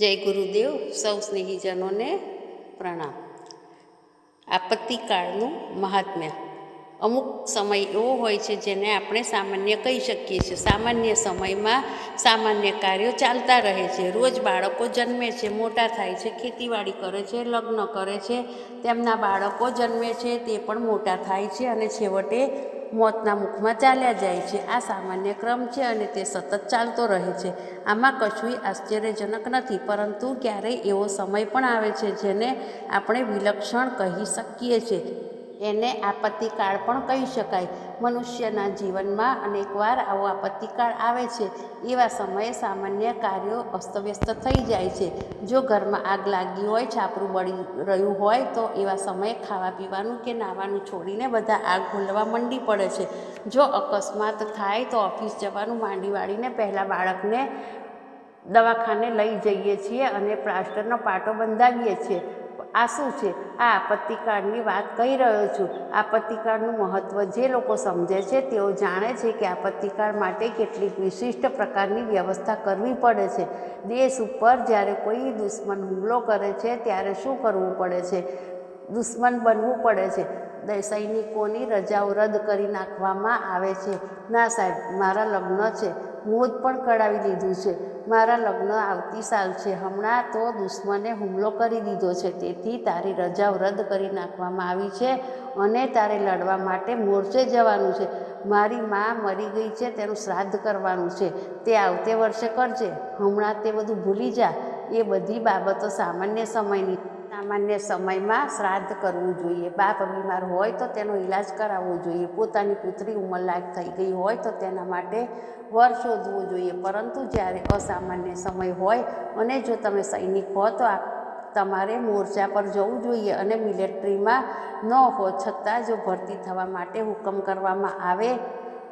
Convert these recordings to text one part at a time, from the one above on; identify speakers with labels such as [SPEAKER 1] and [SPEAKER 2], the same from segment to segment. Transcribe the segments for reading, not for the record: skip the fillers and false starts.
[SPEAKER 1] જય ગુરુદેવ. સૌ સ્નેહીજનોને પ્રણામ. આપત્તિકાળનું મહાત્મ્ય. અમુક સમય એવો હોય છે જેને આપણે સામાન્ય કહી શકીએ છીએ. સામાન્ય સમયમાં સામાન્ય કાર્યો ચાલતા રહે છે. રોજ બાળકો જન્મે છે, મોટા થાય છે, ખેતીવાડી કરે છે, લગ્ન કરે છે, તેમના બાળકો જન્મે છે, તે પણ મોટા થાય છે અને છેવટે મોતના મુખમાં ચાલ્યા જાય છે. આ સામાન્ય ક્રમ છે અને તે સતત ચાલતો રહે છે. આમાં કશું આશ્ચર્યજનક નથી, પરંતુ ક્યારેય એવો સમય પણ આવે છે જેને આપણે વિલક્ષણ કહી શકીએ છીએ. એને આપત્તિકાળ પણ કહી શકાય. મનુષ્યના જીવનમાં અનેકવાર આવો આપત્તિકાળ આવે છે. એવા સમયે સામાન્ય કાર્યો અસ્તવ્યસ્ત થઈ જાય છે. જો ઘરમાં આગ લાગી હોય, છાપરું બળી રહ્યું હોય, તો એવા સમયે ખાવા પીવાનું કે નાહવાનું છોડીને બધા આગ ભૂલવા મંડી પડે છે. જો અકસ્માત થાય તો ઓફિસ જવાનું માંડી વાળીને પહેલાં બાળકને દવાખાને લઈ જઈએ છીએ અને પ્લાસ્ટરનો પાટો બંધાવીએ છીએ. આ શું છે? આ આપત્તિકાળની વાત કહી રહ્યો છું. આપત્તિકાળનું મહત્ત્વ જે લોકો સમજે છે તેઓ જાણે છે કે આપત્તિકાળ માટે કેટલીક વિશિષ્ટ પ્રકારની વ્યવસ્થા કરવી પડે છે. દેશ ઉપર જ્યારે કોઈ દુશ્મન હુમલો કરે છે ત્યારે શું કરવું પડે છે? દુશ્મન બનવું પડે છે. સૈનિકોની રજાઓ રદ કરી નાખવામાં આવે છે. ના સાહેબ, મારા લગ્ન છે, મોત પણ કઢાવી લીધું છે, મારા લગ્ન આવતી સાલ છે, હમણાં તો દુશ્મને હુમલો કરી દીધો છે, તેથી તારી રજાઓ રદ કરી નાખવામાં આવી છે અને તારે લડવા માટે મોરચે જવાનું છે. મારી મા મરી ગઈ છે, તેનું શ્રાદ્ધ કરવાનું છે, તે આવતે વર્ષે કરજે, હમણાં તે બધું ભૂલી જા. એ બધી બાબતો સામાન્ય સમયની. સામાન્ય સમયમાં શ્રાદ્ધ કરવું જોઈએ. બાપ બીમાર હોય તો તેનો ઈલાજ કરાવવો જોઈએ. પોતાની પુત્રી ઉંમરલાયક થઈ ગઈ હોય તો તેના માટે વર શોધવો જોઈએ. પરંતુ જ્યારે અસામાન્ય સમય હોય અને જો તમે સૈનિક હો તો તમારે મોરચા પર જવું જોઈએ અને મિલિટરીમાં ન હો છતાં જો ભરતી થવા માટે હુકમ કરવામાં આવે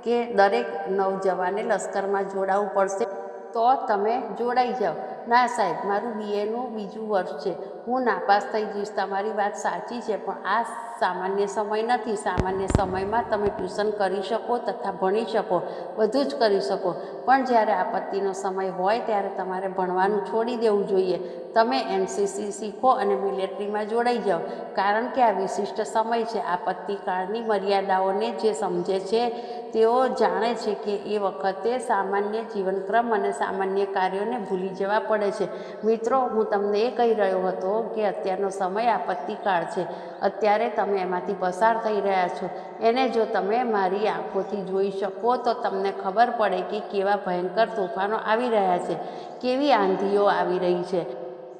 [SPEAKER 1] કે દરેક નવજવાને લશ્કરમાં જોડાવવું પડશે તો તમે જોડાઈ જાઓ. ના સાહેબ, મારું BAનું બીજું વર્ષ છે, હું નાપાસ થઈ જઈશ. તમારી વાત સાચી છે, પણ આ સામાન્ય સમય નથી. સામાન્ય સમયમાં તમે ટ્યુશન કરી શકો તથા ભણી શકો, બધું જ કરી શકો. પણ જ્યારે આપત્તિનો સમય હોય ત્યારે તમારે ભણવાનું છોડી દેવું જોઈએ. તમે NCC શીખો અને મિલિટરીમાં જોડાઈ જાઓ, કારણ કે આ વિશિષ્ટ સમય છે. આપત્તિકાળની મર્યાદાઓને જે સમજે છે તેઓ જાણે છે કે એ વખતે સામાન્ય જીવનક્રમ અને સામાન્ય કાર્યોને ભૂલી જવા પડે છે. મિત્રો, હું તમને એ કહી રહ્યો હતો કે અત્યારનો સમય આપત્તિકાળ છે. અત્યારે તમે એમાંથી પસાર થઈ રહ્યા છો. એને જો તમે મારી આંખોથી જોઈ શકો તો તમને ખબર પડે કે કેવા ભયંકર તોફાનો આવી રહ્યા છે, કેવી આંધીઓ આવી રહી છે.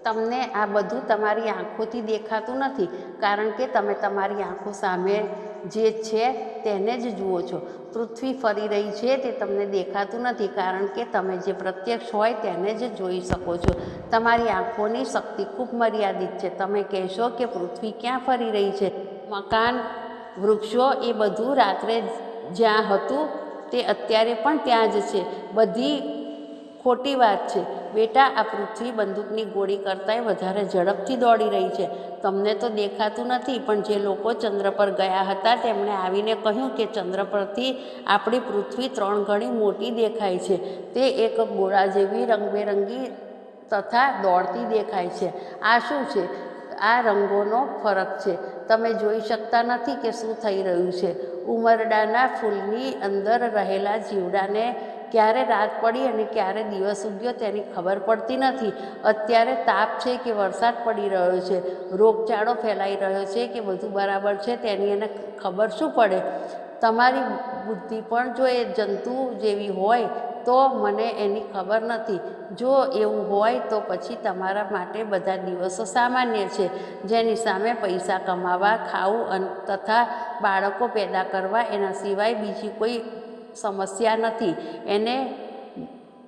[SPEAKER 1] તમને આ બધું તમારી આંખોથી દેખાતું નથી, કારણ કે તમે તમારી આંખો સામે જે છે તેને જ જુઓ છો. પૃથ્વી ફરી રહી છે તે તમને દેખાતું નથી, કારણ કે તમે જે પ્રત્યક્ષ હોય તેને જ જોઈ શકો છો. તમારી આંખોની શક્તિ ખૂબ મર્યાદિત છે. તમે કહેશો કે પૃથ્વી ક્યાં ફરી રહી છે? મકાન, વૃક્ષો, એ બધું રાત્રે જ્યાં હતું તે અત્યારે પણ ત્યાં જ છે. બધી ખોટી વાત છે બેટા. આ પૃથ્વી બંદૂકની ગોળી કરતાંય વધારે ઝડપથી દોડી રહી છે. તમને તો દેખાતું નથી, પણ જે લોકો ચંદ્ર પર ગયા હતા તેમણે આવીને કહ્યું કે ચંદ્ર પરથી આપણી પૃથ્વી 3 ગણી મોટી દેખાય છે. તે એક ગોળા જેવી રંગબેરંગી તથા દોડતી દેખાય છે. આ શું છે? આ રંગોનો ફરક છે. તમે જોઈ શકતા નથી કે શું થઈ રહ્યું છે. ઉમરડાના ફૂલની અંદર રહેલા જીવડાને ક્યારે રાત પડી અને ક્યારે દિવસ ઉગ્યો તેની ખબર પડતી નથી. અત્યારે તાપ છે કે વરસાદ પડી રહ્યો છે, રોગચાળો ફેલાઈ રહ્યો છે કે બધું બરાબર છે, તેની એને ખબર શું પડે? તમારી બુદ્ધિ પણ જો એ જંતુ જેવી હોય તો મને એની ખબર નથી. જો એવું હોય તો પછી તમારા માટે બધા દિવસો સામાન્ય છે, જેની સામે પૈસા કમાવા, ખાવું તથા બાળકો પેદા કરવા, એના સિવાય બીજી કોઈ સમસ્યા નથી. એને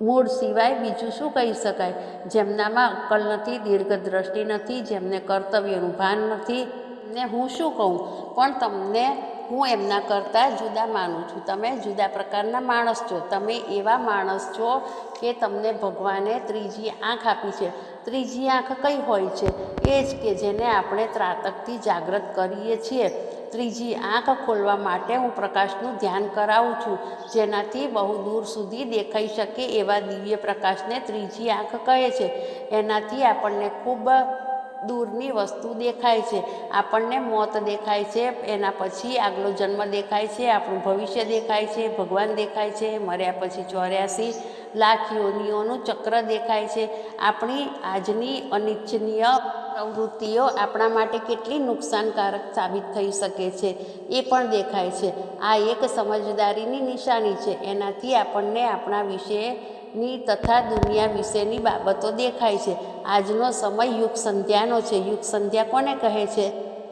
[SPEAKER 1] મૂળ સિવાય બીજું શું કહી શકાય? જેમનામાં અક્કલ નથી, દીર્ઘદ્રષ્ટિ નથી, જેમને કર્તવ્યનું ભાન નથી, એમને હું શું કહું? પણ તમને હું એમના કરતાં જુદા માનું છું. તમે જુદા પ્રકારના માણસ છો. તમે એવા માણસ છો કે તમને ભગવાને ત્રીજી આંખ આપી છે. ત્રીજી આંખ કઈ હોય છે? એ જ કે જેને આપણે ત્રાટકથી જાગૃત કરીએ છીએ. ત્રીજી આંખ ખોલવા માટે હું પ્રકાશનું ધ્યાન કરાવું છું, જેનાથી બહુ દૂર સુધી દેખાઈ શકે એવા દિવ્ય પ્રકાશને ત્રીજી આંખ કહે છે. એનાથી આપણને ખૂબ દૂરની વસ્તુ દેખાય છે. આપણને મોત દેખાય છે, એના પછી આગલો જન્મ દેખાય છે, આપણું ભવિષ્ય દેખાય છે, ભગવાન દેખાય છે, મર્યા પછી 84 લાખ યોનિઓનું ચક્ર દેખાય છે. આપણી આજની અનિચ્છનીય પ્રવૃત્તિઓ આપણા માટે કેટલી નુકસાનકારક સાબિત થઈ શકે છે એ પણ દેખાય છે. આ એક સમજદારીની નિશાની છે. એનાથી આપણને આપણા વિશેની તથા દુનિયા વિશેની બાબતો દેખાય છે. આજનો સમય યુગ સંધ્યાનો છે. યુગ સંધ્યા કોને કહે છે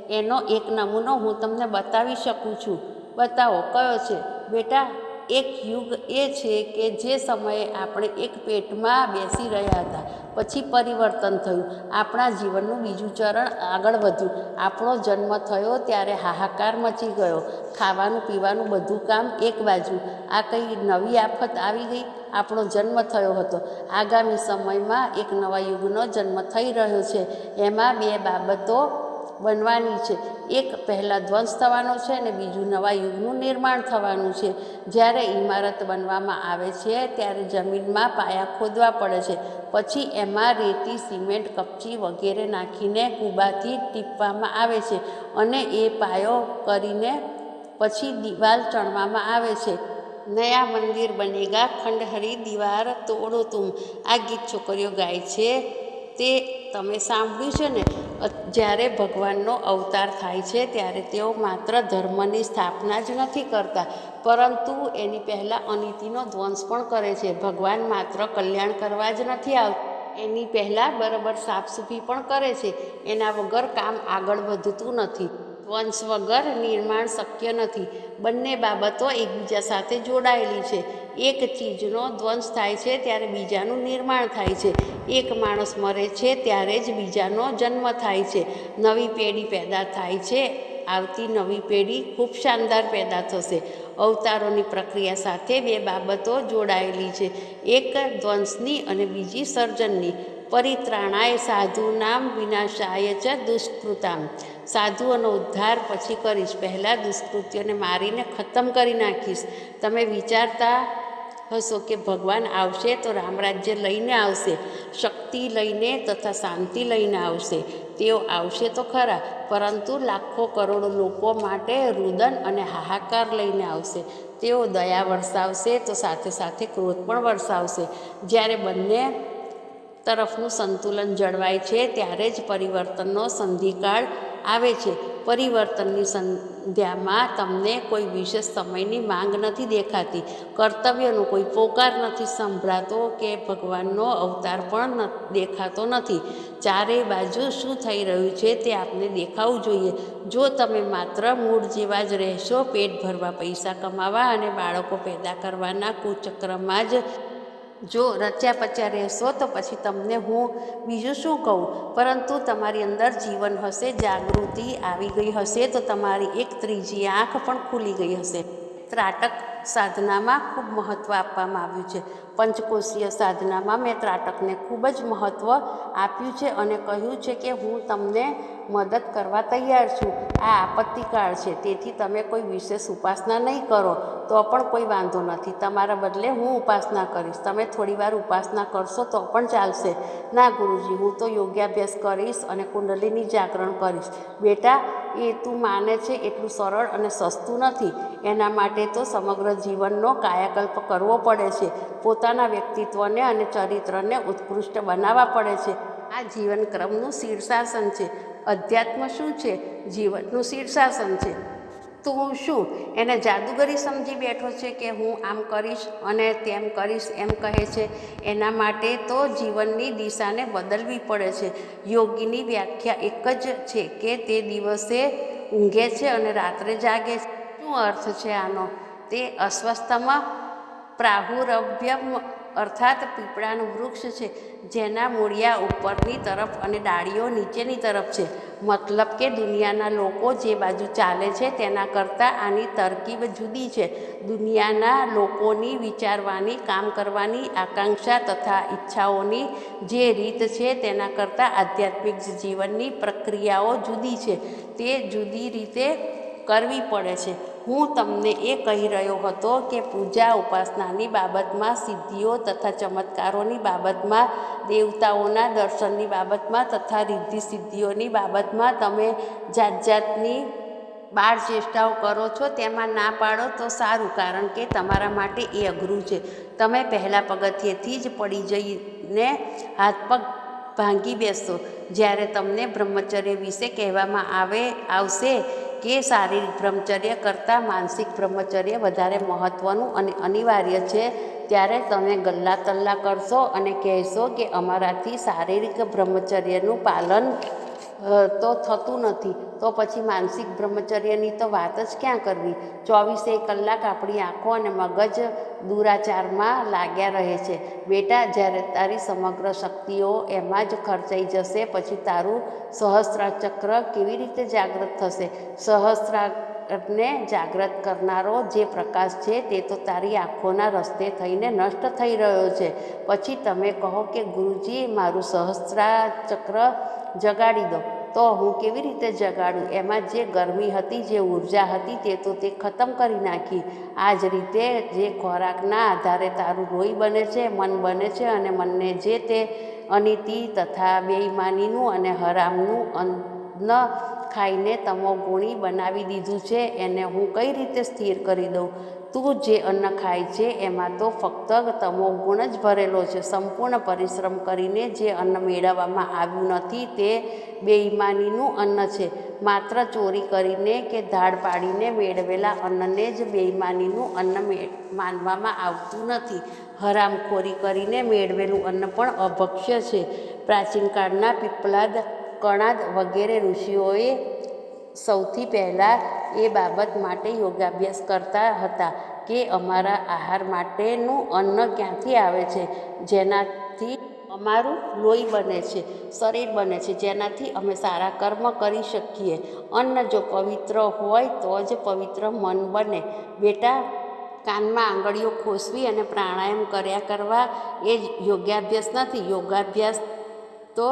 [SPEAKER 1] એનો એક નમૂનો હું તમને બતાવી શકું છું. બતાવો કયો છે બેટા? એક યુગ એ છે કે જે સમયે આપણે એક પેટમાં બેસી રહ્યા હતા, પછી પરિવર્તન થયું, આપણા જીવનનું બીજું ચરણ આગળ વધ્યું. આપણો જન્મ થયો ત્યારે હાહાકાર મચી ગયો, ખાવાનું પીવાનું બધું કામ એક બાજુ. આ કઈ નવી આફત આવી ગઈ? આપણો જન્મ થયો હતો. આગામી સમયમાં એક નવા યુગનો જન્મ થઈ રહ્યો છે. એમાં બે બાબતો બનવાની છે. એક પહેલાં ધ્વંસ થવાનો છે અને બીજું નવા યુગનું નિર્માણ થવાનું છે. જ્યારે ઇમારત બનવામાં આવે છે ત્યારે જમીનમાં પાયા ખોદવા પડે છે, પછી એમાં રેતી, સિમેન્ટ, કપચી વગેરે નાખીને કૂબાથી ટીપવામાં આવે છે અને એ પાયો કરીને પછી દિવાલ ચણવામાં આવે છે. નયા મંદિર બનેગા, ખંડહરી દીવાર તોડો તુમ. આ ગીત છોકરીઓ ગાય છે, તે તમે સાંભળ્યું છે ને? જ્યારે ભગવાનનો અવતાર થાય છે ત્યારે તેઓ માત્ર ધર્મની સ્થાપના જ નથી કરતા, પરંતુ એની પહેલાં અનીતિનો ધ્વંસ પણ કરે છે. ભગવાન માત્ર કલ્યાણ કરવા જ નથી આવતા, એની પહેલાં બરાબર સાફસૂફી પણ કરે છે. એના વગર કામ આગળ વધતું નથી. ધ્વંસ વગર નિર્માણ શક્ય નથી. બંને બાબતો એકબીજા સાથે જોડાયેલી છે. એક ચીજનો ધ્વંસ થાય છે ત્યારે બીજાનું નિર્માણ થાય છે. એક માણસ મરે છે ત્યારે જ બીજાનો જન્મ થાય છે. નવી પેઢી પેદા થાય છે. આવતી નવી પેઢી ખૂબ શાનદાર પેદા થશે. અવતારોની પ્રક્રિયા સાથે બે બાબતો જોડાયેલી છે, એક ધ્વંસની અને બીજી સર્જનની. પરિત્રાણાય સાધુનામ વિનાશાય ચ દુષ્કૃતામ. સાધુઓનો ઉદ્ધાર પછી કરીશ, પહેલાં દુષ્કૃત્યોને મારીને ખતમ કરી નાખીશ. તમે વિચારતા હશો કે ભગવાન આવશે તો રામરાજ્ય લઈને આવશે, શક્તિ લઈને તથા શાંતિ લઈને આવશે. તેઓ આવશે તો ખરા, પરંતુ લાખો કરોડો લોકો માટે રુદન અને હાહાકાર લઈને આવશે. તેઓ દયા વરસાવશે તો સાથે સાથે ક્રોધ પણ વરસાવશે. જ્યારે બંને તરફનું સંતુલન જળવાય છે ત્યારે જ પરિવર્તનનો સંધિકાળ આવે છે. પરિવર્તનની સંધ્યામાં તમને કોઈ વિશેષ સમયની માંગ નથી દેખાતી, કર્તવ્યનો કોઈ પોકાર નથી સંભળાતો કે ભગવાનનો અવતાર પણ દેખાતો નથી. ચારેય બાજુ શું થઈ રહ્યું છે તે આપને દેખાવું જોઈએ. જો તમે માત્ર મૂળ જેવા જ રહેશો, પેટ ભરવા, પૈસા કમાવા અને બાળકો પેદા કરવાના કુચક્રમાં જ જો રચ્યા પચ્યા રહેશો તો પછી તમને હું બીજું શું કહું? પરંતુ તમારી અંદર જીવન હશે, જાગૃતિ આવી ગઈ હશે તો તમારી એક ત્રીજી આંખ પણ ખુલી ગઈ હશે. ત્રાટક સાધનામાં ખૂબ મહત્ત્વ આપવામાં આવ્યું છે. પંચકોશીય સાધનામાં મેં ત્રાટકને ખૂબ જ મહત્ત્વ આપ્યું છે અને કહ્યું છે કે હું તમને મદદ કરવા તૈયાર છું. આ આપત્તિકાળ છે, તેથી તમે કોઈ વિશેષ ઉપાસના નહીં કરો તો પણ કોઈ વાંધો નથી. તમારા બદલે હું ઉપાસના કરીશ. તમે થોડીવાર ઉપાસના કરશો તો પણ ચાલશે. ના ગુરુજી, હું તો યોગાભ્યાસ કરીશ અને કુંડલીની જાગરણ કરીશ. બેટા, એ તું માને છે એટલું સરળ અને સસ્તું નથી. એના માટે તો સમગ્ર જીવનનો કાયાકલ્પ કરવો પડે છે. પોતાના વ્યક્તિત્વને અને ચરિત્રને ઉત્કૃષ્ટ બનાવવા પડે છે. આ જીવનક્રમનું શીર્ષાસન છે. અધ્યાત્મ શું છે? જીવનનું શીર્ષાસન છે. તું શું એને જાદુગરી સમજી બેઠો છે કે હું આમ કરીશ અને તેમ કરીશ એમ કહે છે? એના માટે તો જીવનની દિશાને બદલવી પડે છે. યોગીની વ્યાખ્યા એક જ છે કે તે દિવસે ઊંઘે છે અને રાત્રે જાગે છે. શું અર્થ છે આનો? તે અસ્વસ્થમાં પ્રાહુરભ્યમ અર્થાત પીપળાનું વૃક્ષ છે, જેના મૂળિયા ઉપરની તરફ અને ડાળીઓ નીચેની તરફ છે. મતલબ કે દુનિયાના લોકો જે બાજુ ચાલે છે તેના કરતાં આની તરકીબ જુદી છે. દુનિયાના લોકોની વિચારવાની, કામ કરવાની આકાંક્ષા તથા ઈચ્છાઓની જે રીત છે તેના કરતાં આધ્યાત્મિક જીવનની પ્રક્રિયાઓ જુદી છે. તે જુદી રીતે કરવી પડે છે. હું તમને એ કહી રહ્યો હતો કે પૂજા ઉપાસનાની બાબતમાં, સિદ્ધિઓ તથા ચમત્કારોની બાબતમાં, દેવતાઓના દર્શનની બાબતમાં તથા રિદ્ધિ સિદ્ધિઓની બાબતમાં તમે જાત જાતની બાળ ચેષ્ટાઓ કરો છો. તેમાં ના પાડો તો સારું, કારણ કે તમારા માટે એ અઘરું છે. તમે પહેલાં પગથિયેથી જ પડી જઈને હાથ પગ ભાંગી બેસશો. જ્યારે તમને બ્રહ્મચર્ય વિશે કહેવામાં આવશે કે શારીરિક બ્રહ્મચર્ય કરતાં માનસિક બ્રહ્મચર્ય વધારે મહત્ત્વનું અને અનિવાર્ય છે, ત્યારે તમે ગલ્લા તલ્લા કરશો અને કહેશો કે અમારાથી શારીરિક બ્રહ્મચર્યનું પાલન તો થતું નથી, તો પછી માનસિક બ્રહ્મચર્યની તો વાત જ ક્યાં કરવી. 24 કલાક આપણી આંખો અને મગજ દુરાચારમાં લાગ્યા રહે છે. બેટા, જ્યારે તારી સમગ્ર શક્તિઓ એમાં જ ખર્ચાઈ જશે, પછી તારું સહસ્ત્રાર ચક્ર કેવી રીતે જાગૃત થશે? સહસ્ત્રારને જાગૃત કરનારો જે પ્રકાશ છે તે તો તારી આંખોના રસ્તે થઈને નષ્ટ થઈ રહ્યો છે. પછી તમે કહો કે ગુરુજી, મારું સહસ્ત્રાર ચક્ર જગાડી દો. તો હું કેવી રીતે જગાડું? એમાં જે ગરમી હતી, જે ઉર્જા હતી, તે તો તે ખતમ કરી નાખી. આ જ રીતે જે ખોરાકના આધારે તારું લોહી બને છે, મન બને છે, અને મનને જે તે અનીતિ તથા બેઈમાનીનું અને હરામનું અન્ન ખાઈને તમોગુણી બનાવી દીધું છે, એને હું કઈ રીતે સ્થિર કરી દઉં? તું જે અન્ન ખાય છે એમાં તો ફક્ત તમોગુણ જ ભરેલો છે. સંપૂર્ણ પરિશ્રમ કરીને જે અન્ન મેળવવામાં આવ્યું નથી તે બેઈમાનીનું અન્ન છે. માત્ર ચોરી કરીને કે ધાડ પાડીને મેળવેલા અન્નને જ બેઈમાનીનું અન્ન માનવામાં આવતું નથી. હરામખોરી કરીને મેળવેલું અન્ન પણ અભક્ષ્ય છે. પ્રાચીન કાળના પીપલાદ, કણાદ વગેરે ઋષિઓએ સૌથી પહેલાં એ બાબત માટે યોગાભ્યાસ કરતા હતા કે અમારા આહાર માટેનું અન્ન ક્યાંથી આવે છે, જેનાથી અમારું લોહી બને છે, શરીર બને છે, જેનાથી અમે સારા કર્મ કરી શકીએ. અન્ન જો પવિત્ર હોય તો જ પવિત્ર મન બને. બેટા, કાનમાં આંગળીઓ ખોસવી અને પ્રાણાયામ કર્યા કરવા એ જ યોગાભ્યાસ નથી. યોગાભ્યાસ તો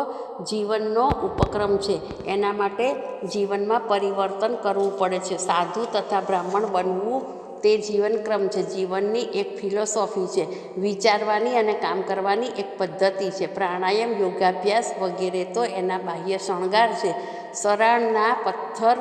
[SPEAKER 1] જીવનનો ઉપક્રમ છે. એના માટે જીવનમાં પરિવર્તન કરવું પડે છે. સાધુ તથા બ્રાહ્મણ બનવું તે જીવનક્રમ છે, જીવનની એક ફિલોસોફી છે, વિચારવાની અને કામ કરવાની એક પદ્ધતિ છે. પ્રાણાયામ, યોગાભ્યાસ વગેરે તો એના બાહ્ય શણગાર છે, સરાળના પથ્થર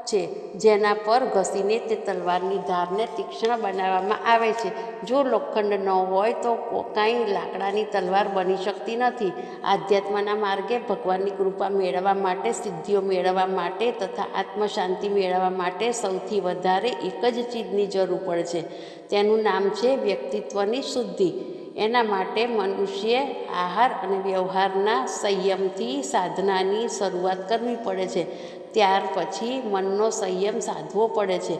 [SPEAKER 1] છે, જેના પર ઘસીને તે તલવારની ધારને તીક્ષ્ણ બનાવવામાં આવે છે. જો લોખંડ ન હોય તો કાંઈ લાકડાની તલવાર બની શકતી નથી. આધ્યાત્મના માર્ગે ભગવાનની કૃપા મેળવવા માટે, સિદ્ધિઓ મેળવવા માટે તથા આત્મશાંતિ મેળવવા માટે સૌથી વધારે એક જ ચીજની જરૂર પડે છે. તેનું નામ છે વ્યક્તિત્વની શુદ્ધિ. એના માટે મનુષ્ય આહાર અને વ્યવહારના સંયમથી સાધનાની શરૂઆત કરવી પડે છે. ત્યાર પછી મનનો સંયમ સાધવો પડે છે.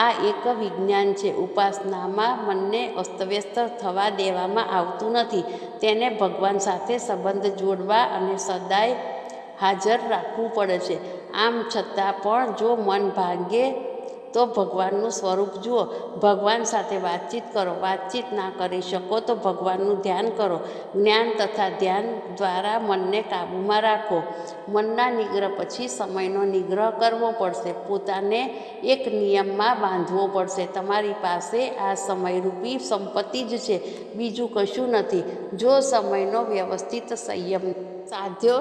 [SPEAKER 1] આ એક વિજ્ઞાન છે. ઉપાસનામાં મનને અસ્તવ્યસ્ત થવા દેવામાં આવતું નથી. તેને ભગવાન સાથે સંબંધ જોડવા અને સદાય હાજર રાખવું પડે છે. આમ છતાં પણ જો મન ભાંગે તો ભગવાનનું સ્વરૂપ જુઓ, ભગવાન સાથે વાતચીત કરો. વાતચીત ના કરી શકો તો ભગવાનનું ધ્યાન કરો. જ્ઞાન તથા ધ્યાન દ્વારા મનને કાબૂમાં રાખો. મનના નિગ્રહ પછી સમયનો નિગ્રહ કરવો પડશે. પોતાને એક નિયમમાં બાંધવો પડશે. તમારી પાસે આ સમયરૂપી સંપત્તિ જ છે, બીજું કશું નથી. જો સમયનો વ્યવસ્થિત સંયમ સાધ્યો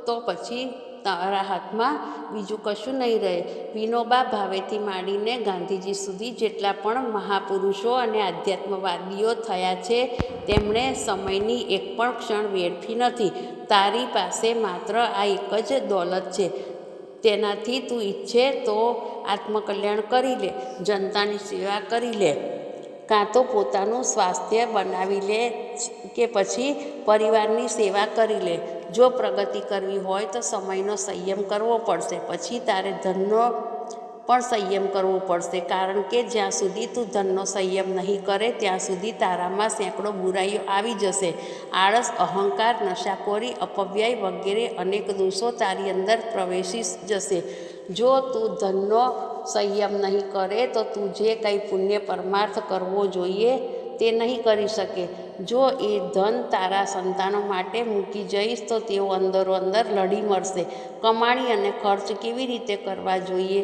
[SPEAKER 1] તો પછી તારા હાથમાં બીજું કશું નહીં રહે. વિનોબા ભાવેથી માંડીને ગાંધીજી સુધી જેટલા પણ મહાપુરુષો અને આધ્યાત્મવાદીઓ થયા છે, તેમણે સમયની એક પણ ક્ષણ વેડફી નથી. તારી પાસે માત્ર આ એક જ દોલત છે. તેનાથી તું ઈચ્છે તો આત્મકલ્યાણ કરી લે, જનતાની સેવા કરી લે, કાં તો પોતાનું સ્વાસ્થ્ય બનાવી લે કે પછી પરિવારની સેવા કરી લે. જો પ્રગતિ કરવી હોય તો સમયનો સંયમ કરવો પડશે. પછી તારે ધનનો પણ સંયમ કરવો પડશે, કારણ કે જ્યાં સુધી તું ધનનો સંયમ નહીં કરે ત્યાં સુધી તારામાં સેંકડો બુરાઈઓ આવી જશે. આળસ, અહંકાર, નશાખોરી, અપવ્યય વગેરે અનેક દોષો તારી અંદર પ્રવેશી જશે. જો તું ધનનો સંયમ નહીં કરે તો તું જે કંઈ પુણ્ય પરમાર્થ કરવો જોઈએ તે નહીં કરી શકે. જો એ ધન તારા સંતાનો માટે મૂકી જઈશ તો તેઓ અંદરો અંદર લડી મળશે. કમાણી અને ખર્ચ કેવી રીતે કરવા જોઈએ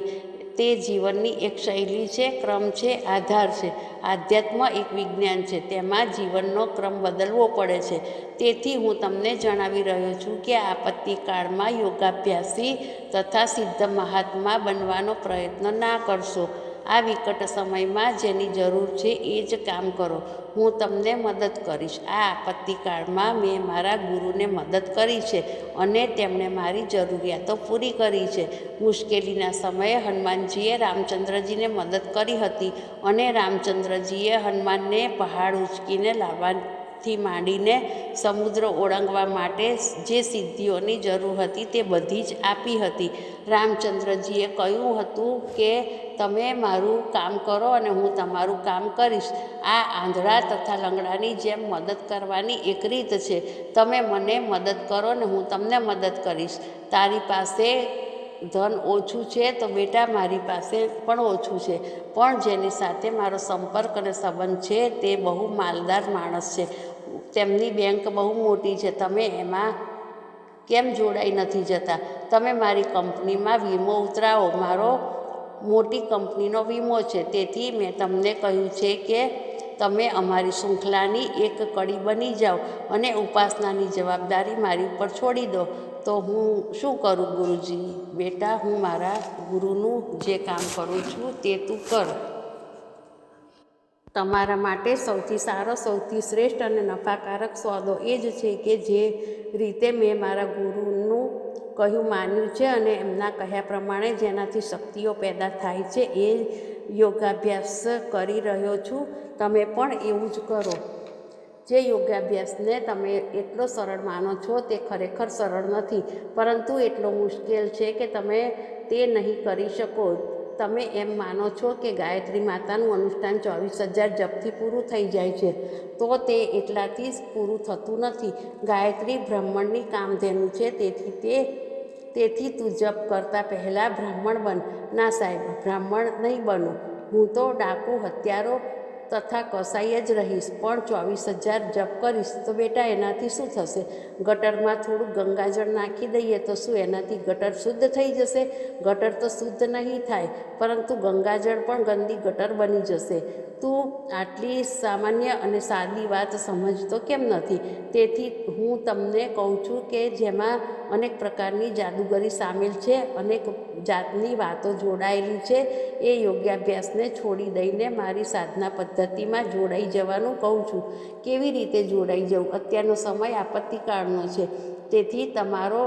[SPEAKER 1] તે જીવનની એક શૈલી છે, ક્રમ છે, આધાર છે. આધ્યાત્મ એક વિજ્ઞાન છે, તેમાં જીવનનો ક્રમ બદલવો પડે છે. તેથી હું તમને જણાવી રહ્યો છું કે આપત્તિ કાળમાં યોગાભ્યાસી તથા સિદ્ધ મહાત્મા બનવાનો પ્રયત્ન ના કરશો. આ વિકટ સમયમાં જેની જરૂર છે એ જ કામ કરો. હું તમને મદદ કરીશ. આ આપત્તિકાળમાં મેં મારા ગુરુને મદદ કરી છે અને તેમણે મારી જરૂરિયાતો પૂરી કરી છે. મુશ્કેલીના સમયે હનુમાનજીએ રામચંદ્રજીને મદદ કરી હતી અને રામચંદ્રજીએ હનુમાનને પહાડ ઉંચકીને લાવવાથી માંડીને સમુદ્ર ઓળંગવા માટે જે સિદ્ધિઓની જરૂર હતી તે બધી જ આપી હતી. રામચંદ્રજીએ કહ્યું હતું કે તમે મારું કામ કરો અને હું તમારું કામ કરીશ. આ આંધળા તથા લંગડાની જેમ મદદ કરવાની એક રીત છે. તમે મને મદદ કરો ને હું તમને મદદ કરીશ. તારી પાસે ધન ઓછું છે તો બેટા મારી પાસે પણ ઓછું છે, પણ જેની સાથે મારો સંપર્ક અને સંબંધ છે તે બહુ માલદાર માણસ છે. તેમની બેંક બહુ મોટી છે. તમે એમાં કેમ જોડાઈ નથી જતા? તમે મારી કંપનીમાં વીમો ઉતરાવો. મારો મોટી કંપનીનો વીમો છે, તેથી મેં તમને કહ્યું છે કે તમે અમારી શૃંખલાની એક કડી બની જાઓ અને ઉપાસનાની જવાબદારી મારી ઉપર છોડી દો. તો હું શું કરું ગુરુજી? બેટા, હું મારા ગુરુનું જે કામ કરું છું તે તું કર. તમારા માટે સૌથી સારો, સૌથી શ્રેષ્ઠ અને નફાકારક સોદો એ જ છે કે જે રીતે મેં મારા ગુરુનું કહ્યું માન્યું છે અને એમના કહ્યા પ્રમાણે જેનાથી શક્તિઓ પેદા થાય છે એ યોગાભ્યાસ કરી રહ્યો છું. તમે પણ એવું જ કરો. જે યોગાભ્યાસને તમે એટલો સરળ માનો છો તે ખરેખર સરળ નથી, પરંતુ એટલો મુશ્કેલ છે કે તમે તે નહીં કરી શકો. તમે એમ માનો છો કે ગાયત્રી માતાનું અનુષ્ઠાન 24,000 જપથી પૂરું થઈ જાય છે, તો તે એટલાથી જ પૂરું થતું નથી. ગાયત્રી બ્રાહ્મણની કામધેનુ છે, તેથી તું જપ કરતાં પહેલાં બ્રાહ્મણ બન. ના સાહેબ, બ્રાહ્મણ નહીં બનું. હું તો ડાકુ, હત્યારો તથા કસાઈ જ રહીશ, પણ 24,000 જપ કરીશ તો બેટા એનાથી શું થશે? ગટરમાં થોડું ગંગાજળ નાખી દઈએ તો શું એનાથી ગટર શુદ્ધ થઈ જશે? ગટર તો શુદ્ધ નહીં થાય, પરંતુ ગંગાજળ પણ ગંદી ગટર બની જશે. તું આટલી સામાન્ય અને સાદી વાત સમજતો કેમ નથી? તેથી હું તમને કહું છું કે જેમાં અનેક પ્રકારની જાદુગરી સામેલ છે, અનેક જાતની વાતો જોડાયેલી છે, એ યોગાભ્યાસને છોડી દઈને મારી સાધના પદ્ધતિમાં જોડાઈ જવાનું કહું છું. કેવી રીતે જોડાઈ જવું? અત્યારનો સમય આપત્તિકાળનો છે, તેથી તમારો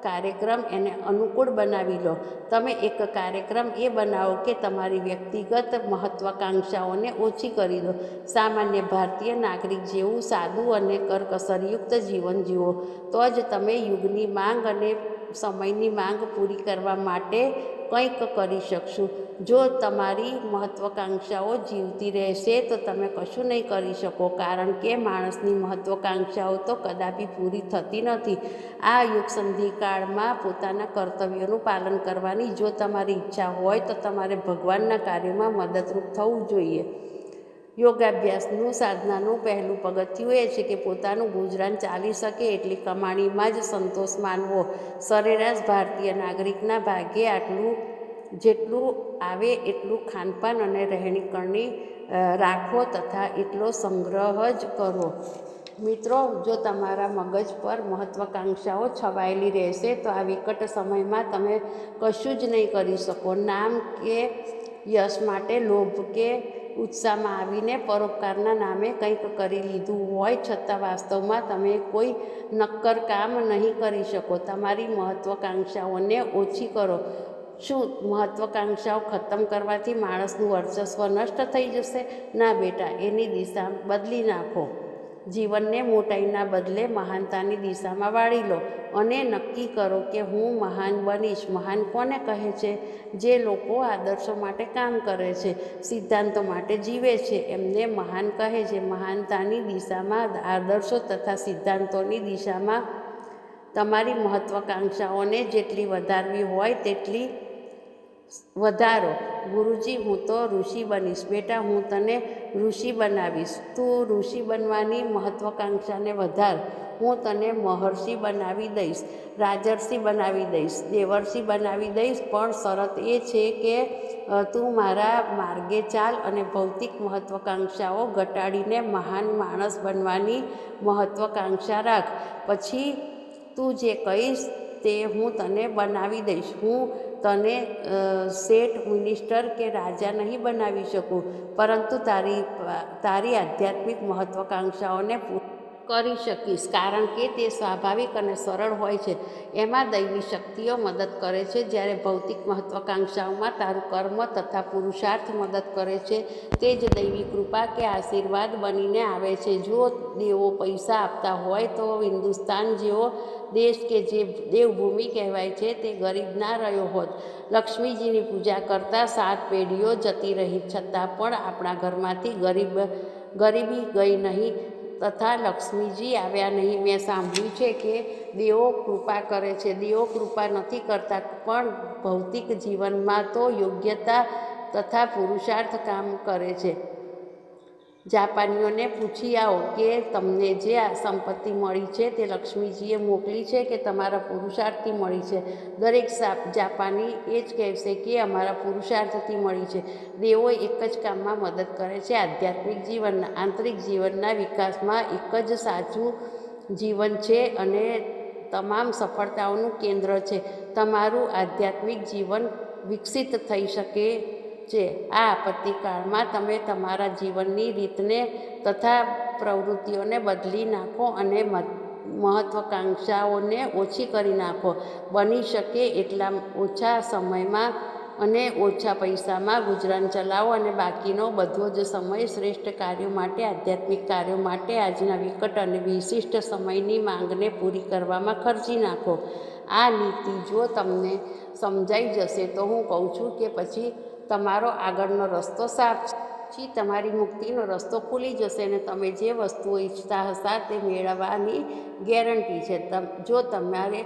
[SPEAKER 1] કાર્યક્રમ એને અનુકૂળ બનાવી લો. તમે એક કાર્યક્રમ એ બનાવો કે તમારી વ્યક્તિગત મહત્વાકાંક્ષાઓને ઓછી કરી દો. સામાન્ય ભારતીય નાગરિક જેવું સાદું અને કરકસરયુક્ત જીવન જીવો, તો જ તમે યુગની માંગ અને સમયની માંગ પૂરી કરવા માટે કંઈક કરી શકશો. જો તમારી મહત્વાકાંક્ષાઓ જીવતી રહેશે તો તમે કશું નહીં કરી શકો, કારણ કે માણસની મહત્વાકાંક્ષાઓ તો કદાપી પૂરી થતી નથી. આ યુગ સંધિકાળમાં પોતાના કર્તવ્યોનું પાલન કરવાની જો તમારી ઈચ્છા હોય તો તમારે ભગવાનના કાર્યોમાં મદદરૂપ થવું જોઈએ. યોગાભ્યાસનું સાધનાનું પહેલું પગથિયું એ છે કે પોતાનું ગુજરાન ચાલી શકે એટલી કમાણીમાં જ સંતોષ માનવો. સરેરાશ ભારતીય નાગરિકના ભાગ્યે જેટલું આવે એટલું ખાનપાન અને રહેણીકરણી રાખો તથા એટલો સંગ્રહ જ કરો. મિત્રો, જો તમારા મગજ પર મહત્વાકાંક્ષાઓ છવાયેલી રહેશે તો આ વિકટ સમયમાં તમે કશું જ નહીં કરી શકો. નામ કે યશ માટે લોભ કે ઉત્સાહમાં આવીને પરોપકારના નામે કંઈક કરી લીધું હોય છતાં વાસ્તવમાં તમે કોઈ નક્કર કામ નહીં કરી શકો. તમારી મહત્વાકાંક્ષાઓને ઓછી કરો. શું મહત્વાકાંક્ષાઓ ખતમ કરવાથી માણસનું વર્ચસ્વ નષ્ટ થઈ જશે? ના બેટા, એની દિશા બદલી નાખો. જીવનને મોટાઈના બદલે મહાનતાની દિશામાં વાળી લો અને નક્કી કરો કે હું મહાન બનીશ. મહાન કોને કહે છે? જે લોકો આદર્શો માટે કામ કરે છે, સિદ્ધાંતો માટે જીવે છે, એમને મહાન કહે છે. મહાનતાની દિશામાં, આદર્શો તથા સિદ્ધાંતોની દિશામાં તમારી મહત્વાકાંક્ષાઓને જેટલી વધારવી હોય તેટલી વધારો. ગુરુજી, હું તો ઋષિ બનીશ. બેટા, હું તને ઋષિ બનાવીશ. તું ઋષિ બનવાની મહત્વાકાંક્ષાને વધાર. હું તને મહર્ષિ બનાવી દઈશ, રાજર્ષિ બનાવી દઈશ, દેવર્ષિ બનાવી દઈશ, પણ શરત એ છે કે તું મારા માર્ગે ચાલ અને ભૌતિક મહત્વાકાંક્ષાઓ ઘટાડીને મહાન માણસ બનવાની મહત્વાકાંક્ષા રાખ. પછી તું જે કહીશ તે હું તને બનાવી દઈશ. હું તને શેઠ, મિનિસ્ટર કે રાજા નહીં બનાવી શકું, પરંતુ તારી આધ્યાત્મિક મહત્વાકાંક્ષાઓને કરી શકીશ, કારણ કે તે સ્વાભાવિક અને સરળ હોય છે. એમાં દૈવી શક્તિઓ મદદ કરે છે, જ્યારે ભૌતિક મહત્વાકાંક્ષાઓમાં તારું કર્મ તથા પુરુષાર્થ મદદ કરે છે. તે જ દૈવી કૃપા કે આશીર્વાદ બનીને આવે છે. જો દેવો પૈસા આપતા હોય તો હિન્દુસ્તાન જેવો દેશ કે જે દેવભૂમિ કહેવાય છે તે ગરીબ ના રહ્યો હોત. લક્ષ્મીજીની પૂજા કરતાં 7 પેઢીઓ જતી રહી છતાં પણ આપણા ઘરમાંથી ગરીબી ગઈ નહીં તથા લક્ષ્મીજી આવ્યા નહીં. મેં સાંભળ્યું છે કે દેવો કૃપા કરે છે. દેવો કૃપા નથી કરતા, પણ ભૌતિક જીવનમાં તો યોગ્યતા તથા પુરુષાર્થ કામ કરે છે. જાપાનીઓને પૂછી આવો કે તમને જે આ સંપત્તિ મળી છે તે લક્ષ્મીજીએ મોકલી છે કે તમારા પુરુષાર્થથી મળી છે? દરેક જાપાની એ જ કહેશે કે અમારા પુરુષાર્થથી મળી છે. દેવો એક જ કામમાં મદદ કરે છે, આધ્યાત્મિક જીવનના, આંતરિક જીવનના વિકાસમાં. એક જ સાચું જીવન છે અને તમામ સફળતાઓનું કેન્દ્ર છે. તમારું આધ્યાત્મિક જીવન વિકસિત થઈ શકે છે. આ આપત્તિકાળમાં તમે તમારા જીવનની રીતને તથા પ્રવૃત્તિઓને બદલી નાખો અને મહત્વાકાંક્ષાઓને ઓછી કરી નાખો. બની શકે એટલા ઓછા સમયમાં અને ઓછા પૈસામાં ગુજરાન ચલાવો અને બાકીનો બધો જ સમય શ્રેષ્ઠ કાર્યો માટે, આધ્યાત્મિક કાર્યો માટે, આજના વિકટ અને વિશિષ્ટ સમયની માંગને પૂરી કરવામાં ખર્ચી નાખો. આ નીતિ જો તમને સમજાઈ જશે તો હું કહું છું કે પછી તમારો આગળનો રસ્તો સાફ છે. પછી તમારી મુક્તિનો રસ્તો ખુલી જશે અને તમે જે વસ્તુઓ ઈચ્છતા હશો તે મેળવવાની ગેરંટી છે. જો તમારે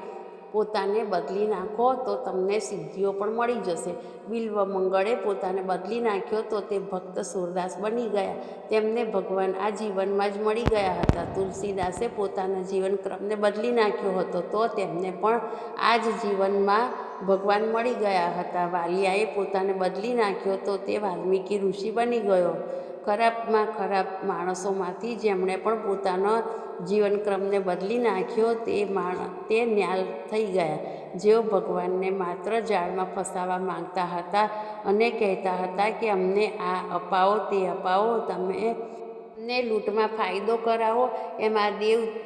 [SPEAKER 1] પોતાને બદલી નાખો તો તમને સિદ્ધિઓ પણ મળી જશે. બિલ્વ મંગળે પોતાને બદલી નાખ્યો તો તે ભક્ત સૂરદાસ બની ગયા. તેમને ભગવાન આ જીવનમાં જ મળી ગયા હતા. તુલસીદાસે પોતાના જીવનક્રમને બદલી નાખ્યો હતો તો તેમને પણ આ જ જીવનમાં ભગવાન મળી ગયા હતા. વાલિયાએ પોતાને બદલી નાખ્યો તો તે વાલ્મીકી ઋષિ બની ગયો. ખરાબમાં ખરાબ માણસોમાંથી જેમણે પણ પોતાનો જીવનક્રમને બદલી નાખ્યો તે ન્યાલ થઈ ગયા. જેઓ ભગવાનને માત્ર જાળમાં ફસાવવા માંગતા હતા અને કહેતા હતા કે અમને આ અપાવો, તે અપાવો, તમે અમને લૂંટમાં ફાયદો કરાવો, એમાં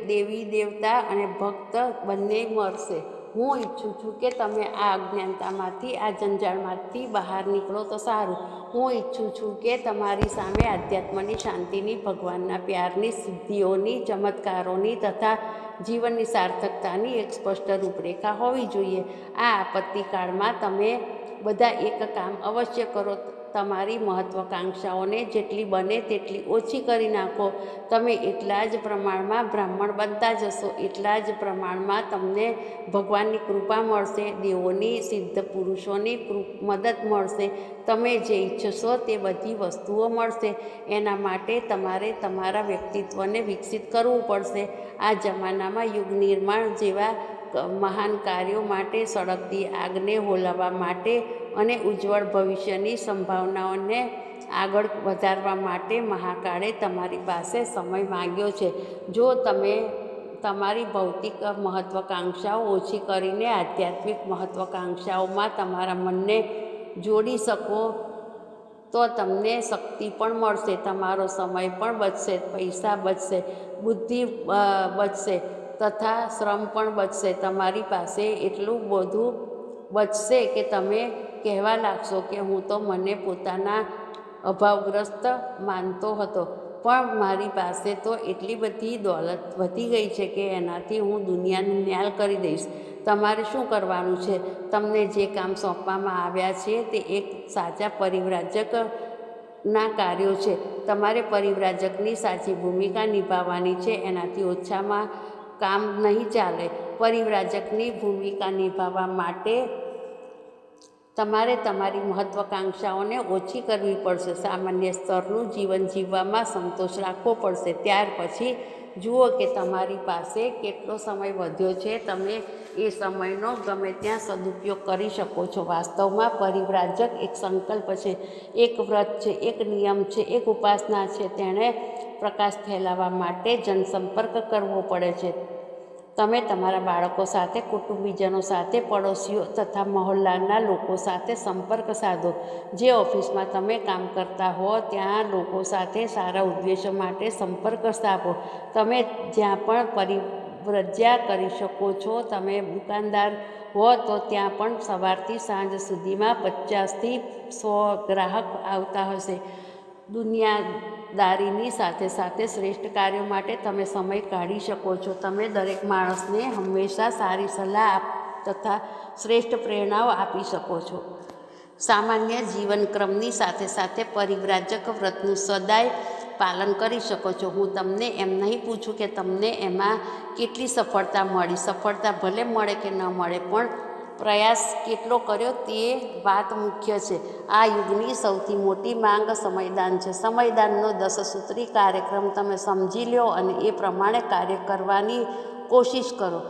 [SPEAKER 1] દેવી દેવતા અને ભક્ત બંને મરશે. હું ઈચ્છું છું કે તમે આ અજ્ઞાનતામાંથી, આ જંજાળમાંથી બહાર નીકળો તો સારું. હું ઈચ્છું છું કે તમારી સામે આધ્યાત્મની, શાંતિની, ભગવાનના પ્યારની, સિદ્ધિઓની, ચમત્કારોની તથા જીવનની સાર્થકતાની એક સ્પષ્ટ રૂપરેખા હોવી જોઈએ. આ આપત્તિકાળમાં તમે બધા એક કામ અવશ્ય કરો. તમારી મહત્વાકાંક્ષાઓને જેટલી બને તેટલી ઓછી કરી નાખો. તમે એટલા જ પ્રમાણમાં બ્રાહ્મણ બનતા જશો, એટલા જ પ્રમાણમાં તમને ભગવાનની કૃપા મળશે, દેવોની, સિદ્ધ પુરુષોની મદદ મળશે. તમે જે ઈચ્છશો તે બધી વસ્તુઓ મળશે. એના માટે તમારે તમારા વ્યક્તિત્વને વિકસિત કરવું પડશે. આ જમાનામાં યુગ નિર્માણ જેવા મહાન કાર્યો માટે, સળગતી આગને હોલાવવા માટે અને ઉજ્જવળ ભવિષ્યની સંભાવનાઓને આગળ વધારવા માટે મહાકાળે તમારી પાસે સમય માંગ્યો છે. જો તમે તમારી ભૌતિક મહત્વાકાંક્ષાઓ ઓછી કરીને આધ્યાત્મિક મહત્વાકાંક્ષાઓમાં તમારા મનને જોડી શકો તો તમને શક્તિ પણ મળશે, તમારો સમય પણ બચશે, પૈસા બચશે, બુદ્ધિ બચશે તથા શ્રમ પણ બચશે. તમારી પાસે એટલું બધું બચશે કે તમે કહેવા લાગશો કે હું તો મને પોતાના અભાવગ્રસ્ત માનતો હતો, પણ મારી પાસે તો એટલી બધી દોલત વધી ગઈ છે કે એનાથી હું દુનિયાને ન્યાલ કરી દઈશ. તમારે શું કરવાનું છે? તમને જે કામ સોંપવામાં આવ્યા છે તે એક સાચા પરિવ્રાજકના કાર્યો છે. તમારે પરિવ્રાજકની સાચી ભૂમિકા નિભાવવાની છે. એનાથી ઓછામાં કામ નહીં ચાલે. પરિવ્રાજકની ભૂમિકા નિભાવવા માટે તમારે તમારી મહત્વાકાંક્ષાઓને ઓછી કરવી પડશે. સામાન્ય સ્તરનું જીવન જીવવામાં સંતોષ રાખવો પડશે. ત્યાર પછી જુઓ કે તમારી પાસે કેટલો સમય વધ્યો છે, તમે એ સમયનો ગમે ત્યાં સદુપયોગ કરી શકો છો. વાસ્તવમાં પરિવ્રાજક એક સંકલ્પ છે, એક વ્રત છે, એક નિયમ છે, એક ઉપાસના છે. તેણે પ્રકાશ ફેલાવવા માટે જનસંપર્ક કરવો પડે છે. તમે તમારા બાળકો સાથે, કુટુંબીજનો સાથે, પડોશીઓ તથા મહોલ્લાના લોકો સાથે સંપર્ક સાધો. જે ઓફિસમાં તમે કામ કરતા હો ત્યાં લોકો સાથે સારા ઉદ્દેશો માટે સંપર્ક સ્થાપો. તમે જ્યાં પણ પરિવ્રજ્યા કરી શકો છો. તમે દુકાનદાર હો તો ત્યાં પણ સવારથી સાંજ સુધીમાં 50થી 100 ગ્રાહક આવતા હશે. દુનિયાદારીની સાથે સાથે શ્રેષ્ઠ કાર્યો માટે તમે સમય કાઢી શકો છો. તમે દરેક માણસને હંમેશા સારી સલાહ તથા શ્રેષ્ઠ પ્રેરણાઓ આપી શકો છો. સામાન્ય જીવનક્રમની સાથે સાથે પરિવ્રાજક વ્રતનું સદાય પાલન કરી શકો છો. હું તમને એમ નહીં પૂછું કે તમને એમાં કેટલી સફળતા મળી. સફળતા ભલે મળે કે ન મળે, પણ પ્રયાસ કેટલો કર્યો તે વાત મુખ્ય છે. આ યુગની સૌથી મોટી માંગ સમયદાન છે. સમયદાનનો 10 સૂત્રી કાર્યક્રમ તમે સમજી લો અને એ પ્રમાણે કાર્ય કરવાની કોશિશ કરો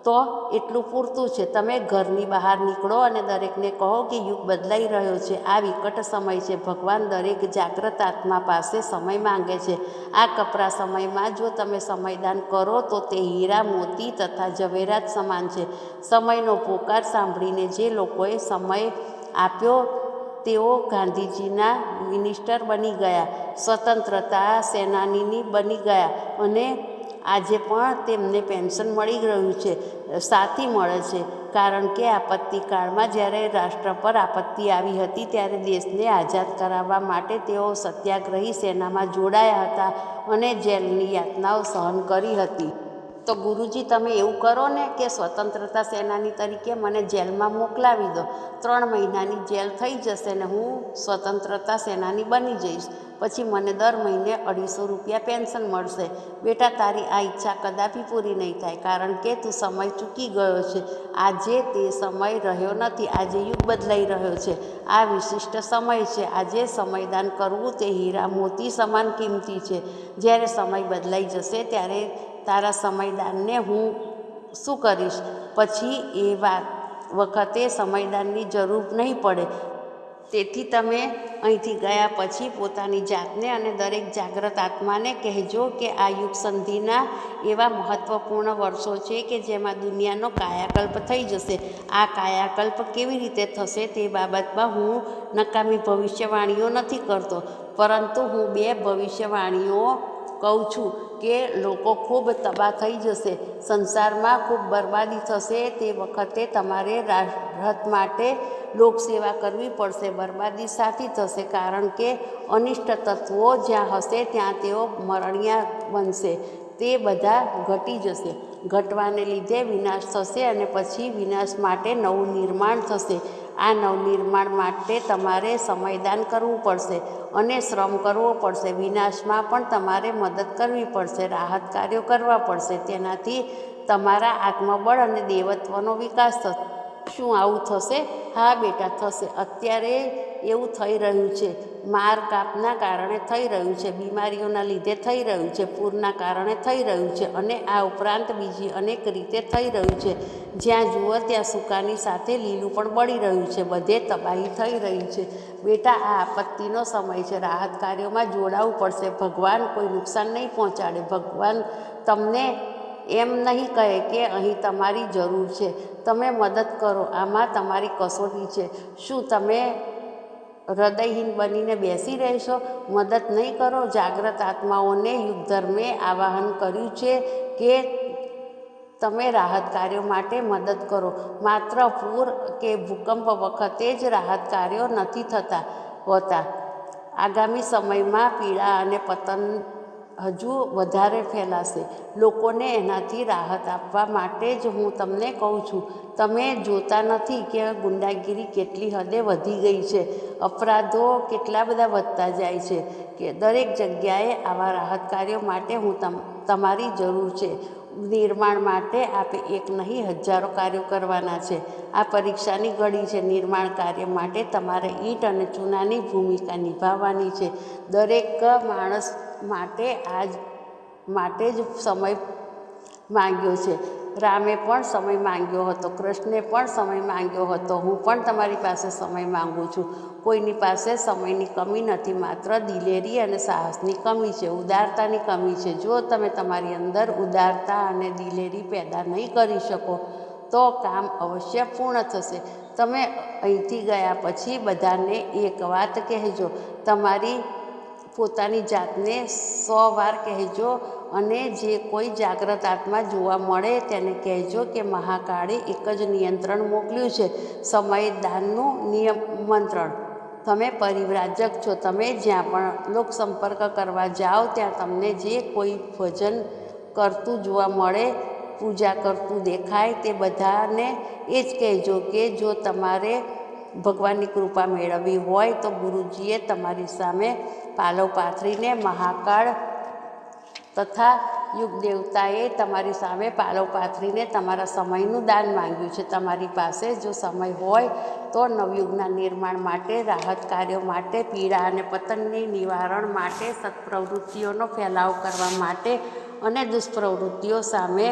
[SPEAKER 1] તો એટલું પૂરતું છે. તમે ઘરની બહાર નીકળો અને દરેકને કહો કે યુગ બદલાઈ રહ્યો છે. આ વિકટ સમય છે. ભગવાન દરેક જાગ્રત આત્મા પાસે સમય માંગે છે. આ કપરા સમયમાં જો તમે સમયદાન કરો તો તે હીરા, મોતી તથા ઝવેરાત સમાન છે. સમયનો પોકાર સાંભળીને જે લોકોએ સમય આપ્યો તેઓ ગાંધીજીના મિનિસ્ટર બની ગયા, સ્વતંત્રતા સેનાની બની ગયા અને આજે પણ તેમને પેન્શન મળી રહ્યું છે, સાથી મળે છે. કારણ કે આપત્તિકાળમાં જ્યારે રાષ્ટ્ર પર આપત્તિ આવી હતી ત્યારે દેશને આઝાદ કરાવવા માટે તેઓ સત્યાગ્રહી સેનામાં જોડાયા હતા અને જેલની યાતનાઓ સહન કરી હતી. તો ગુરુજી, તમે એવું કરો ને કે સ્વતંત્રતા સેનાની તરીકે મને જેલમાં મોકલાવી દો. 3 મહિનાની જેલ થઈ જશે ને હું સ્વતંત્રતા સેનાની બની જઈશ. પછી મને દર મહિને 250 રૂપિયા પેન્શન મળશે. બેટા, તારી આ ઈચ્છા કદાપી પૂરી નહીં થાય, કારણ કે તું સમય ચૂકી ગયો છે. આજે તે સમય રહ્યો નથી. આજે યુગ બદલાઈ રહ્યો છે. આ વિશિષ્ટ સમય છે. આજે સમયદાન કરવું તે હીરા મોતી સમાન કિંમતી છે. જ્યારે સમય બદલાઈ જશે ત્યારે તારા સમયદાનને હું શું કરીશ? પછી એ વખતે સમયદાનની જરૂર નહીં પડે. તેથી તમે અહીંથી ગયા પછી પોતાની જાતને અને દરેક જાગ્રત આત્માને કહેજો કે આ યુગ સંધિના એવા મહત્વપૂર્ણ વર્ષો છે કે જેમાં દુનિયાનો કાયાકલ્પ થઈ જશે. આ કાયાકલ્પ કેવી રીતે થશે તે બાબતમાં હું નકામી ભવિષ્યવાણીઓ નથી કરતો, પરંતુ હું 2 ભવિષ્યવાણીઓ કહું છું કે લોકો ખૂબ તબાહ થઈ જશે, સંસારમાં ખૂબ બરબાદી થશે. તે વખતે તમારે રાહત માટે લોકસેવા કરવી પડશે. બરબાદી સાથી થશે, કારણ કે અનિષ્ટ તત્વો જ્યાં હશે ત્યાં તેઓ મરણિયા બનશે. તે બધા ઘટી જશે. ઘટવાને લીધે વિનાશ થશે અને પછી વિનાશ માટે નવું નિર્માણ થશે. આ નવનિર્માણ માટે તમારે સમયદાન કરવું પડશે અને શ્રમ કરવો પડશે. વિનાશમાં પણ તમારે મદદ કરવી પડશે, રાહત કાર્યો કરવા પડશે. તેનાથી તમારા આત્મબળ અને દેવત્વનો વિકાસ થશે. શું આવું થશે? હા બેટા, થશે. અત્યારે એવું થઈ રહ્યું છે. મારકાપના કારણે થઈ રહ્યું છે, બીમારીઓના લીધે થઈ રહ્યું છે, પૂરના કારણે થઈ રહ્યું છે અને આ ઉપરાંત બીજી અનેક રીતે થઈ રહ્યું છે. જ્યાં જુઓ ત્યાં સૂકાની સાથે લીલું પણ બળી રહ્યું છે. બધે તબાહી થઈ રહી છે. બેટા, આ આપત્તિનો સમય છે. રાહત કાર્યોમાં જોડાવું પડશે. ભગવાન કોઈ નુકસાન નહીં પહોંચાડે. ભગવાન તમને એમ નહીં કહે કે અહીં તમારી જરૂર છે, તમે મદદ કરો. આમાં તમારી કસોટી છે. શું તમે હૃદયહીન બનીને બેસી રહેશો? મદદ નહીં કરો? જાગ્રત આત્માઓને યુગધર્મે આવાહન કર્યું છે કે તમે રાહત કાર્યો માટે મદદ કરો. માત્ર પૂર કે ભૂકંપ વખતે જ રાહત કાર્યો નથી થતા હોતા. આગામી સમયમાં પીડા અને પતન હજુ વધારે ફેલાશે. લોકોને એનાથી રાહત આપવા માટે જ હું તમને કહું છું. તમે જોતા નથી કે ગુંડાગીરી કેટલી હદે વધી ગઈ છે, અપરાધો કેટલા બધા વધતા જાય છે કે દરેક જગ્યાએ આવા રાહત કાર્યો માટે તમારી જરૂર છે. નિર્માણ માટે આપે એક નહીં હજારો કાર્યો કરવાના છે. આ પરીક્ષાની ઘડી છે. નિર્માણ કાર્ય માટે તમારે ઈંટ અને ચૂનાની ભૂમિકા નિભાવવાની છે. દરેક માણસ માટે આજ માટે જ સમય માંગ્યો છે. રામે પણ સમય માંગ્યો હતો, કૃષ્ણે પણ સમય માંગ્યો હતો. હું પણ તમારી પાસે સમય માંગુ છું. કોઈની પાસે સમયની કમી નથી, માત્ર દિલેરી અને સાહસની કમી છે, ઉદારતાની કમી છે. જો તમે તમારી અંદર ઉદારતા અને દિલેરી પેદા નહીં કરી શકો તો કામ અવશ્ય પૂર્ણ થશે. તમે અહીંથી ગયા પછી બધાને એક વાત કહેજો, તમારી પોતાની જાતને 100 વાર કહેજો અને જે કોઈ જાગ્રત આત્મા જોવા મળે તેને કહેજો કે મહાકાળે એક જ નિયંત્રણ મોકલ્યું છે, સમયદાનનું નિયમંત્રણ. તમે પરિવ્રાજક છો. તમે જ્યાં પણ લોક સંપર્ક કરવા જાઓ ત્યાં તમને જે કોઈ ભજન કરતું જોવા મળે, પૂજા કરતું દેખાય, તે બધાને એ જ કહેજો કે જો તમારે ભગવાનની કૃપા મેળવવી હોય તો ગુરુજીએ તમારી સામે પાલવ પાથરીને, મહાકાળ તથા યુગ દેવતાએ તમારી સામે પાલવ પાથરીને તમારા સમયનું દાન માંગ્યું છે. તમારી પાસે જો સમય હોય તો નવયુગના નિર્માણ માટે, રાહત કાર્યો માટે, પીડા અને પતનની નિવારણ માટે, સત્પ્રવૃત્તિઓનો ફેલાવ કરવા માટે અને દુષ્પ્રવૃત્તિઓ સામે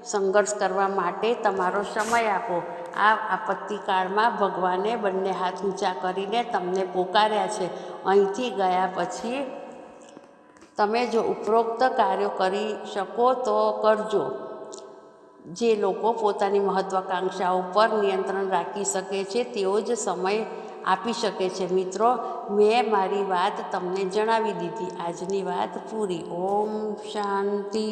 [SPEAKER 1] સંઘર્ષ કરવા માટે તમારો સમય આપો. આ આપત્તિકાળમાં ભગવાને બંને હાથ ઊંચા કરીને તમને પોકાર્યા છે. અહીંથી ગયા પછી તમે જો ઉપરોક્ત કાર્યો કરી શકો તો કરજો. જે લોકો પોતાની મહત્વાકાંક્ષાઓ પર નિયંત્રણ રાખી શકે છે તેઓ જ સમય આપી શકે છે. મિત્રો, મેં મારી વાત તમને જણાવી દીધી. આજની વાત પૂરી. ઓમ શાંતિ.